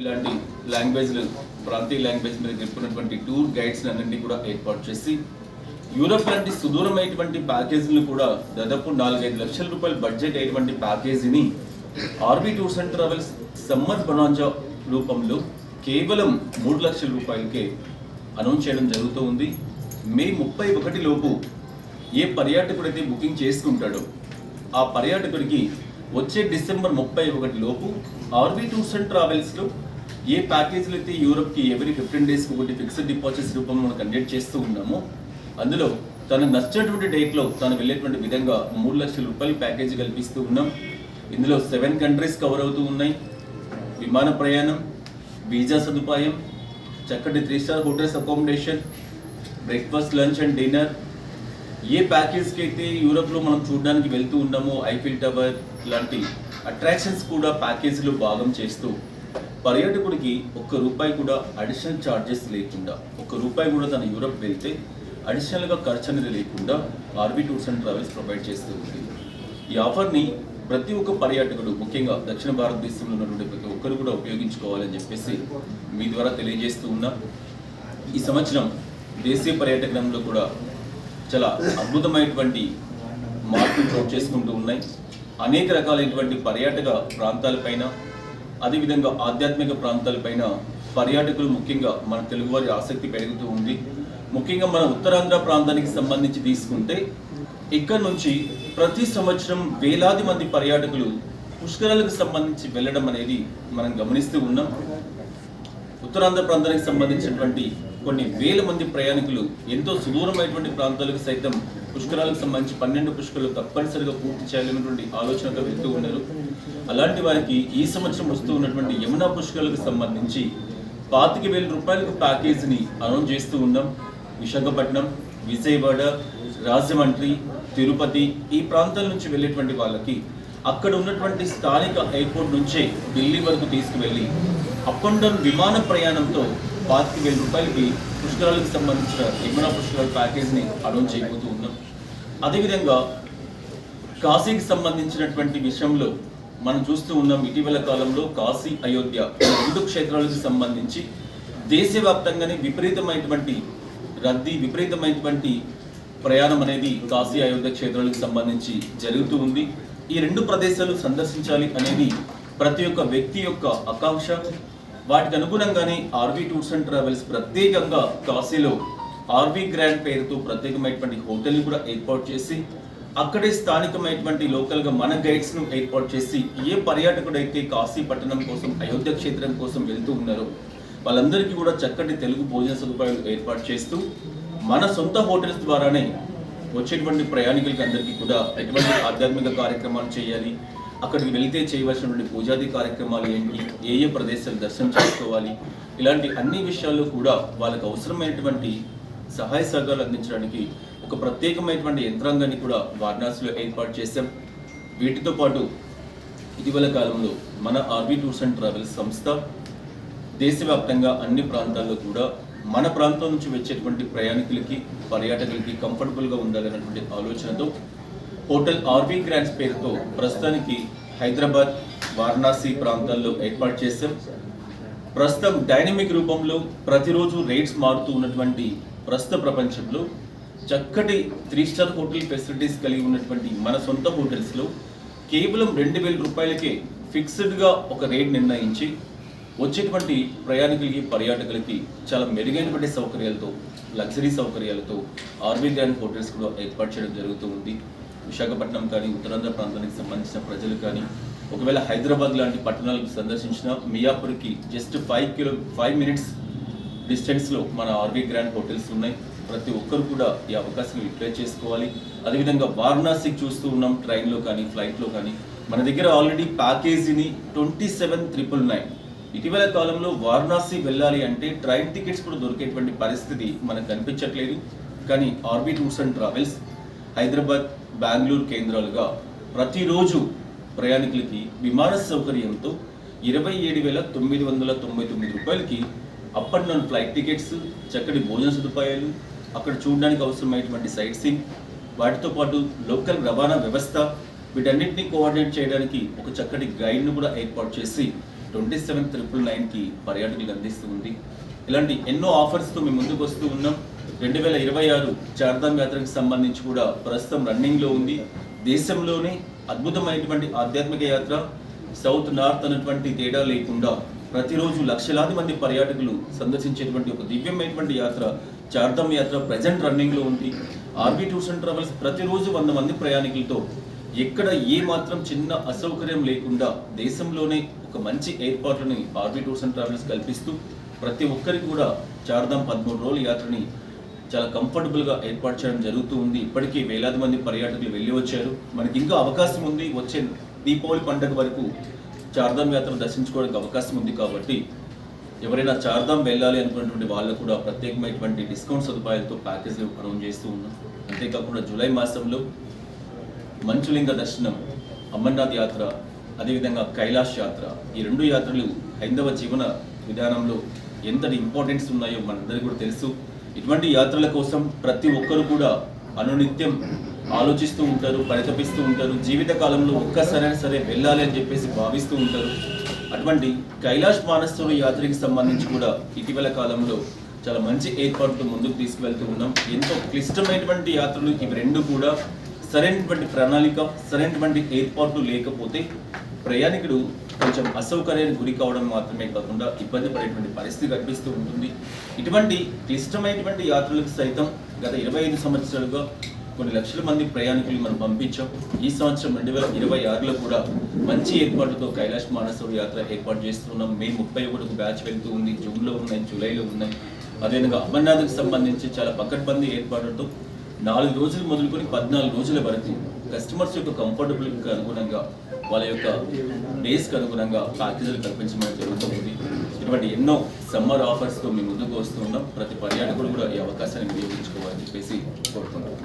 ఇలాంటి లాంగ్వేజ్లు ప్రాంతీయ లాంగ్వేజ్ మీద చెప్పుకున్నటువంటి టూర్ గైడ్స్ అన్నింటినీ కూడా ఏర్పాటు చేసి యూరప్ లాంటి సుదూరమైనటువంటి ప్యాకేజీలు కూడా దాదాపు 4-5 లక్షల రూపాయల బడ్జెట్ అయ్యేటువంటి ప్యాకేజీని RB tours and travels summer bonanza రూపంలో కేవలం 3 లక్షల రూపాయలకే అనౌన్స్ చేయడం జరుగుతూ ఉంది. మే 31 లోపు ఏ పర్యాటకుడైతే బుకింగ్ చేసుకుంటాడో ఆ పర్యాటకుడికి వచ్చే డిసెంబర్ 31 లోపు ఆర్బీ టూర్స్ అండ్ ట్రావెల్స్లో ఏ ప్యాకేజీలు అయితే యూరప్కి ఎవరీ 15 డేస్కి ఒకటి ఫిక్స్డ్ డిపాజిట్స్ రూపంలో మనం కండక్ట్ చేస్తూ ఉన్నామో అందులో తను నచ్చినటువంటి డేట్లో తను వెళ్ళేటువంటి విధంగా 3 లక్షల రూపాయలు ప్యాకేజీ కల్పిస్తూ ఉన్నాం. ఇందులో 7 కంట్రీస్ కవర్ అవుతూ ఉన్నాయి. విమాన ప్రయాణం, వీజా సదుపాయం, చక్కటి 3 star hotels accommodation, breakfast, lunch and dinner. ఏ ప్యాకేజ్కి అయితే యూరప్లో మనం చూడడానికి వెళ్తూ ఉన్నామో ఐఫిల్ టవర్ లాంటి అట్రాక్షన్స్ కూడా ప్యాకేజీలో భాగం చేస్తూ పర్యాటకుడికి ₹1 కూడా అడిషనల్ ఛార్జెస్ లేకుండా ₹1 కూడా తన యూరప్ వెళ్తే అడిషనల్గా ఖర్చు అనేది లేకుండా RB tours and travels provide చేస్తూ ఉంది. ఈ ఆఫర్ని ప్రతి ఒక్క పర్యాటకుడు, ముఖ్యంగా దక్షిణ భారతదేశంలో ఉన్నటువంటి ప్రతి ఒక్కరు కూడా ఉపయోగించుకోవాలని చెప్పేసి మీ ద్వారా తెలియజేస్తూ ఉన్నా. ఈ సంవత్సరం దేశీయ పర్యాటకంలో కూడా చాలా అద్భుతమైనటువంటి మార్పులు చోటు చేసుకుంటూ ఉన్నాయి. అనేక రకాలైనటువంటి పర్యాటక ప్రాంతాలపైన, అదేవిధంగా ఆధ్యాత్మిక ప్రాంతాలపైన పర్యాటకులు, ముఖ్యంగా మన తెలుగువారి ఆసక్తి పెరుగుతూ ఉంది. ముఖ్యంగా మన ఉత్తరాంధ్ర ప్రాంతానికి సంబంధించి తీసుకుంటే ఇక్కడ నుంచి ప్రతి సంవత్సరం వేలాది మంది పర్యాటకులు పుష్కరాలకు సంబంధించి వెళ్ళడం అనేది మనం గమనిస్తూ ఉన్నాం. ఉత్తరాంధ్ర ప్రాంతానికి సంబంధించినటువంటి కొన్ని వేల మంది ప్రయాణికులు ఎంతో సుదూరమైనటువంటి ప్రాంతాలకు సైతం పుష్కరాలకు సంబంధించి 12 పుష్కరాలు తప్పనిసరిగా పూర్తి చేయాలనేటువంటి ఆలోచనతో వెళ్తూ ఉన్నారు. అలాంటి వారికి ఈ సంవత్సరం వస్తూ ఉన్నటువంటి యమునా పుష్కరాలకు సంబంధించి ₹25,000 ప్యాకేజీని అనౌన్స్ చేస్తూ ఉన్నాం. విశాఖపట్నం, విజయవాడ, రాజమండ్రి, తిరుపతి ఈ ప్రాంతాల నుంచి వెళ్ళేటువంటి వాళ్ళకి అక్కడ ఉన్నటువంటి స్థానిక ఎయిర్పోర్ట్ నుంచే ఢిల్లీ వరకు తీసుకువెళ్ళి అప్ అండ్ డౌన్ విమాన ప్రయాణంతో ₹25,000 పుష్కరాలకు సంబంధించిన యమునా పుష్కరాల ప్యాకేజ్ని అనౌన్స్ చేయబోతూ ఉన్నాం. అదేవిధంగా కాశీకి సంబంధించినటువంటి విషయంలో మనం చూస్తూ ఉన్నాం. ఇటీవల కాలంలో కాశీ, అయోధ్య 2 క్షేత్రాలకు సంబంధించి దేశవ్యాప్తంగానే విపరీతమైనటువంటి రద్దీ, విపరీతమైనటువంటి ప్రయాణం అనేది కాశీ, అయోధ్య క్షేత్రాలకు సంబంధించి జరుగుతూ ఉంది. ఈ 2 ప్రదేశాలు సందర్శించాలి అనేది ప్రతి ఒక్క వ్యక్తి యొక్క ఆకాంక్ష. వాటికి అనుగుణంగానే ఆర్బీ టూర్స్ అండ్ ట్రావెల్స్ ప్రత్యేకంగా కాశీలో ఆర్బీ గ్రాండ్ పేరుతో ప్రత్యేకమైనటువంటి హోటల్ని కూడా ఏర్పాటు చేసి అక్కడే స్థానికమైనటువంటి లోకల్గా మన గైడ్స్ను ఏర్పాటు చేసి ఏ పర్యాటకుడైతే కాశీ పట్టణం కోసం, అయోధ్య క్షేత్రం కోసం వెళ్తూ ఉన్నారో వాళ్ళందరికీ కూడా చక్కటి తెలుగు భోజన సదుపాయాలు ఏర్పాటు చేస్తూ మన సొంత హోటల్స్ ద్వారానే వచ్చేటువంటి ప్రయాణికులకి అందరికీ కూడా ఎటువంటి ఆధ్యాత్మిక కార్యక్రమాలు చేయాలి, అక్కడికి వెళ్తే చేయవలసినటువంటి పూజాది కార్యక్రమాలు ఏంటి, ఏ ఏ ప్రదేశాలు దర్శనం చేసుకోవాలి, ఇలాంటి అన్ని విషయాల్లో కూడా వాళ్ళకు అవసరమైనటువంటి సహాయ సహకారాలు అందించడానికి ఒక ప్రత్యేకమైనటువంటి యంత్రాంగాన్ని కూడా వారణాసిలో ఏర్పాటు చేశాం. వీటితో పాటు ఇటీవల కాలంలో మన ఆర్బీ టూర్స్ అండ్ ట్రావెల్స్ సంస్థ దేశవ్యాప్తంగా అన్ని ప్రాంతాల్లో కూడా మన ప్రాంతం నుంచి వచ్చేటువంటి ప్రయాణికులకి, పర్యాటకులకి కంఫర్టబుల్గా ఉండాలన్నటువంటి ఆలోచనతో హోటల్ ఆర్బీ గ్రాండ్స్ పేరుతో ప్రస్తుతానికి హైదరాబాద్, వారణాసి ప్రాంతాల్లో ఏర్పాటు చేశాం. ప్రస్తుతం డైనమిక్ రూపంలో ప్రతిరోజు రేట్స్ మారుతూ ఉన్నటువంటి ప్రస్తుత ప్రపంచంలో చక్కటి 3 స్టార్ హోటల్ ఫెసిలిటీస్ కలిగి ఉన్నటువంటి మన సొంత హోటల్స్లో కేవలం ₹2,000కే ఫిక్స్డ్గా ఒక రేట్ నిర్ణయించి వచ్చేటువంటి ప్రయాణికులకి, పర్యాటకులకి చాలా మెరుగైనటువంటి సౌకర్యాలతో, లగ్జరీ సౌకర్యాలతో ఆర్బీ గ్రాండ్ హోటల్స్ కూడా ఏర్పాటు చేయడం జరుగుతూ ఉంది. విశాఖపట్నం కానీ, ఉత్తరాంధ్ర ప్రాంతానికి సంబంధించిన ప్రజలు కానీ, ఒకవేళ హైదరాబాద్ లాంటి పట్టణాలకు సందర్శించిన మియాపూర్కి జస్ట్ 5 మినిట్స్ డిస్టెన్స్లో మన ఆర్బీ గ్రాండ్ హోటల్స్ ఉన్నాయి. ప్రతి ఒక్కరు కూడా ఈ అవకాశం యూటిలైజ్ చేసుకోవాలి. అదేవిధంగా వారణాసికి చూస్తూ ఉన్నాం, ట్రైన్లో కానీ, ఫ్లైట్లో కానీ. మన దగ్గర ఆల్రెడీ ప్యాకేజీని 27,999. ఇటీవల కాలంలో వారణాసి వెళ్ళాలి అంటే ట్రైన్ టికెట్స్ కూడా దొరికేటువంటి పరిస్థితి మనకు కనిపించట్లేదు. కానీ R B tours and travels Hyderabad, Bengaluru కేంద్రాలుగా ప్రతిరోజు ప్రయాణికులకి విమాన సౌకర్యంతో ₹27,999కి up and down flight tickets, చక్కటి భోజన సదుపాయాలు, అక్కడ చూడడానికి అవసరమైనటువంటి సైట్ సీయింగ్, వాటితో పాటు లోకల్ రవాణా వ్యవస్థ, వీటన్నిటిని కోఆర్డినేట్ చేయడానికి ఒక చక్కటి గైడ్ను కూడా ఏర్పాటు చేసి 27,999కి పర్యాటకులకు అందిస్తూ ఉంది. ఇలాంటి ఎన్నో ఆఫర్స్తో మేము ముందుకు వస్తూ ఉన్నాం. 2026 చార్ధామ్ యాత్రకు సంబంధించి కూడా ప్రస్తుతం రన్నింగ్లో ఉంది. దేశంలోనే అద్భుతమైనటువంటి ఆధ్యాత్మిక యాత్ర, సౌత్ నార్త్ అన్నటువంటి తేడా లేకుండా ప్రతిరోజు లక్షలాది మంది పర్యాటకులు సందర్శించేటువంటి ఒక దివ్యమైనటువంటి యాత్ర చార్ధామ్ యాత్ర ప్రజెంట్ రన్నింగ్లో ఉంది. ఆర్బీ టూర్స్ అండ్ ట్రావెల్స్ ప్రతిరోజు 100 మంది ప్రయాణికులతో ఎక్కడ ఏ మాత్రం చిన్న అసౌకర్యం లేకుండా దేశంలోనే ఒక మంచి ఏర్పాట్లని ఆర్బీ టూర్స్ అండ్ ట్రావెల్స్ కల్పిస్తూ ప్రతి ఒక్కరికి కూడా చార్ధామ్ 13 రోజుల యాత్రని చాలా కంఫర్టబుల్గా ఏర్పాటు చేయడం జరుగుతూ ఉంది. ఇప్పటికీ వేలాది మంది పర్యాటకులు వెళ్ళి వచ్చారు. మనకి ఇంకా అవకాశం ఉంది. వచ్చే దీపావళి పండుగ వరకు చార్ధామ్ యాత్ర దర్శించుకోవడానికి అవకాశం ఉంది. కాబట్టి ఎవరైనా చార్ధామ్ వెళ్ళాలి అనుకున్నటువంటి వాళ్ళు కూడా ప్రత్యేకమైనటువంటి డిస్కౌంట్ సదుపాయాలతో ప్యాకేజ్లు అనౌన్స్ చేస్తూ ఉన్నాం. అంతేకాకుండా జూలై మాసంలో మంచులింగ దర్శనం, అమర్నాథ్ యాత్ర, అదేవిధంగా కైలాష్ యాత్ర, ఈ 2 యాత్రలు హైందవ జీవన విధానంలో ఎంతటి ఇంపార్టెన్స్ ఉన్నాయో మనందరికీ కూడా తెలుసు. ఇటువంటి యాత్రల కోసం ప్రతి ఒక్కరు కూడా అనునిత్యం ఆలోచిస్తూ ఉంటారు, పరితపిస్తూ ఉంటారు. జీవిత కాలంలో ఒక్కసారైనా సరే వెళ్ళాలి అని చెప్పేసి భావిస్తూ ఉంటారు. అటువంటి కైలాష్ మానసరోవర్ యాత్రకి సంబంధించి కూడా ఇటీవల కాలంలో చాలా మంచి ఏర్పాట్లు ముందుకు తీసుకువెళ్తూ ఉన్నాం. ఎంతో క్లిష్టమైనటువంటి యాత్రలు ఇవి 2 కూడా. సరైనటువంటి ప్రణాళిక, సరైనటువంటి ఏర్పాట్లు లేకపోతే ప్రయాణికుడు కొంచెం అసౌకర్యానికి గురి కావడం మాత్రమే కాకుండా ఇబ్బంది పడేటువంటి పరిస్థితి కనిపిస్తూ ఉంటుంది. ఇటువంటి క్లిష్టమైనటువంటి యాత్రలకు సైతం గత 25 సంవత్సరాలుగా కొన్ని లక్షల మంది ప్రయాణికులు మనం పంపించాం. ఈ సంవత్సరం 2026లో కూడా మంచి ఏర్పాటుతో కైలాష్ మానసరోవర్ యాత్ర ఏర్పాటు చేస్తున్నాం. మే 31కు బ్యాచ్ వెళ్తూ ఉంది. జూన్లో ఉన్నాయి, జూలైలో ఉన్నాయి. అదేవిధంగా అమర్నాథ్కి సంబంధించి చాలా పకడ్బందీ ఏర్పాటుతో 4 రోజులు మొదలుకొని 14 రోజుల వరకు కస్టమర్స్ యొక్క కంఫర్టబుల్కి అనుగుణంగా, వాళ్ళ యొక్క డేస్కి అనుగుణంగా ప్యాకేజీలు కల్పించడం జరుగుతుంది. ఇటువంటి ఎన్నో సమ్మర్ ఆఫర్స్తో మేము ముందుకు వస్తున్నాం. ప్రతి పర్యాటకుడు కూడా ఈ అవకాశాన్ని వినియోగించుకోవాలని చెప్పేసి కోరుతున్నాం.